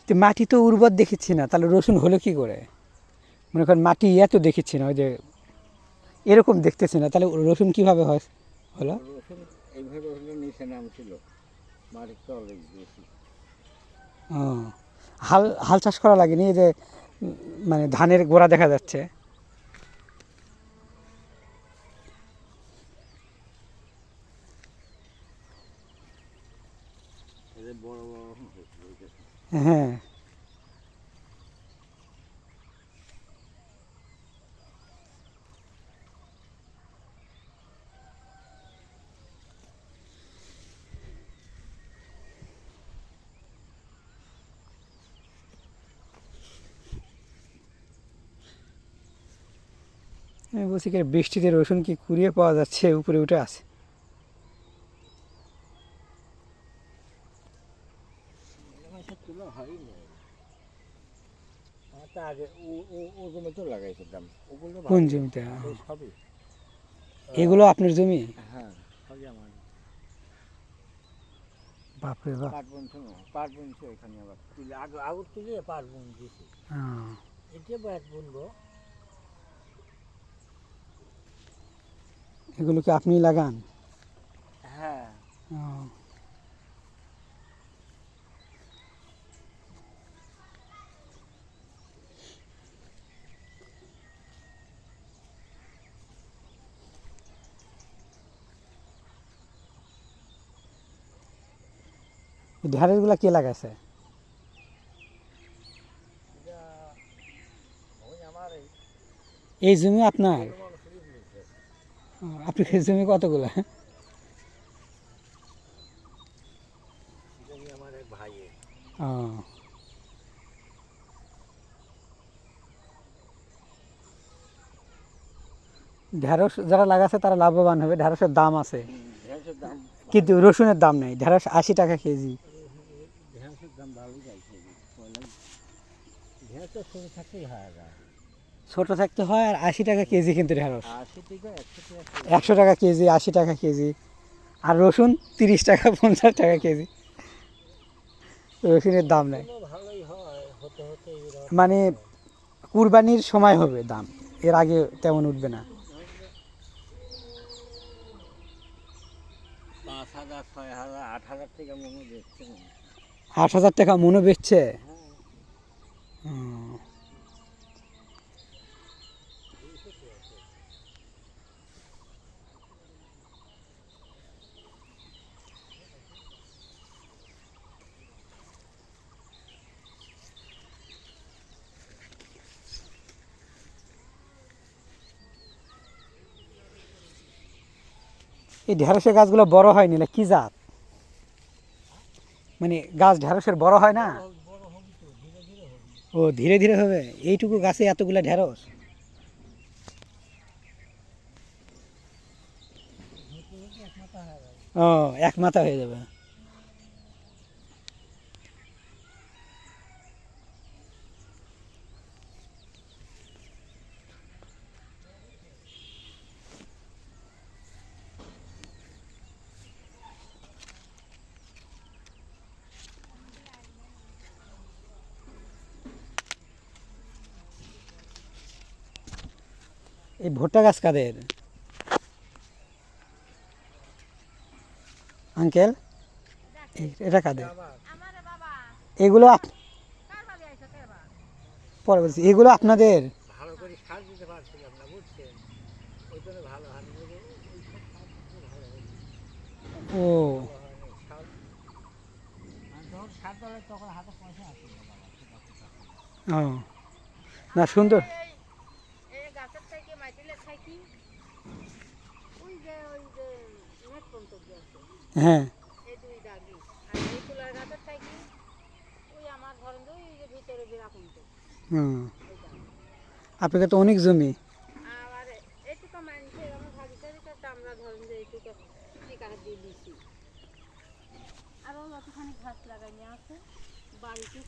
তো মাটি তো উর্বর দেখেছি না, তাহলে রসুন হলো কি করে? মনে করেন মাটি এত দেখেছি না, ওই যে এরকম দেখতেছি না, তাহলে রসুন কিভাবে হয় হলো? রসুন এইভাবে হলে নিচে নামছিল, মাটির তলে বেশি। ও, হাল হাল চাষ করা লাগেনি, এই যে মানে ধানের গোড়া দেখা যাচ্ছে। এদের বড় বড় হয়েছে। হ্যাঁ, আমি বলছি কি বৃষ্টিতে রসুন কি কুড়িয়ে পাওয়া যাচ্ছে, উপরে উঠে আছে? তুলা হয়নি, তা আগে ও জমিতে লাগাইছিলাম। ওগুলো কোন জমিতে? সবই এগুলো আপনার জমি? হ্যাঁ, সবই আমার। বাপরে বাপ। পাট বুনছে এখানে, আবার তুলে আগর তুলে পাট বুন দিয়েছি। এটা ব্যাট বুনবো। এগুলো কি আপনি লাগান? হ্যাঁ, ও, ঢেঁড়সগুলা কে লাগাইছে? এই জমি আপনার? ও, আপনি জমি কতগুলো? আমার এক ভাইয়ের। ও, ঢেঁড়স যারা লাগাচ্ছে তারা লাভবান হবে, ঢেঁড়সের দাম আছে। ঢেঁড়সের দাম, কিন্তু রসুনের দাম নেই। ঢেঁড়স 80 টাকা কেজি। ঢেঁড়সের দাম ভালোই যাইছে। ঢেঁড়স তো ছোটো থাকতেই হয় না, ছোট থাকতে হয়, আর 80 টাকা কেজি কিন্তু ঢেঁড়স। 80 থেকে 100 টাকা। 100 টাকা কেজি, 80 টাকা কেজি। আর রসুন 30 টাকা, 50 টাকা কেজি। রসুনের দাম নেই। ভালোই হয়, হতে হতে মানে কুরবানির সময় হবে দাম, এর আগে তেমন উঠবে না। 5,000, 6,000, 8,000 থেকে মনে দেখছে। 8,000 টাকা মনও বেচছে? এই ঢেঁড়সের গাছগুলো বড় হয়নি না, কি জাত? মানে গাছ ঢেঁড়সের বড় হয় না? ও, ধীরে ধীরে হবে। এইটুকু গাছে এতগুলা ঢেঁড়স? ও, এক মাথা হয়ে যাবে। এই ভুট্টা গাছ কাদের আঙ্কেল? এটা কাদের? এগুলো পরে বলছি, এগুলো আপনাদের? ভালো করে সার দিতে পারছিলাম না, বুঝছেন? ওই জন্য ভালো হয় না। ও, যখন সার দলে তখন হাতে পয়সা আসে না বাবা। ও, না সুন্দর। এই গাছের থেকে মাটিলে থাকি ওই যে নেট পর্যন্ত গেছে হ্যাঁ, এই দুই দাগি, আর এই তুলার গাছের থাকি ওই আমার ধরেন যে ওই যে ভিতরে বিরাকুন্ত হুম। আপনাকে তো অনেক জমি। আবার এইটুকু মানছে আমার ভাগিদারিটা আমরা ধরেন যে এইটুকু টিকা দিয়ে দিছি, আরও যতখানি ঘাস লাগাই নিয়ে আছে বাড়িতে।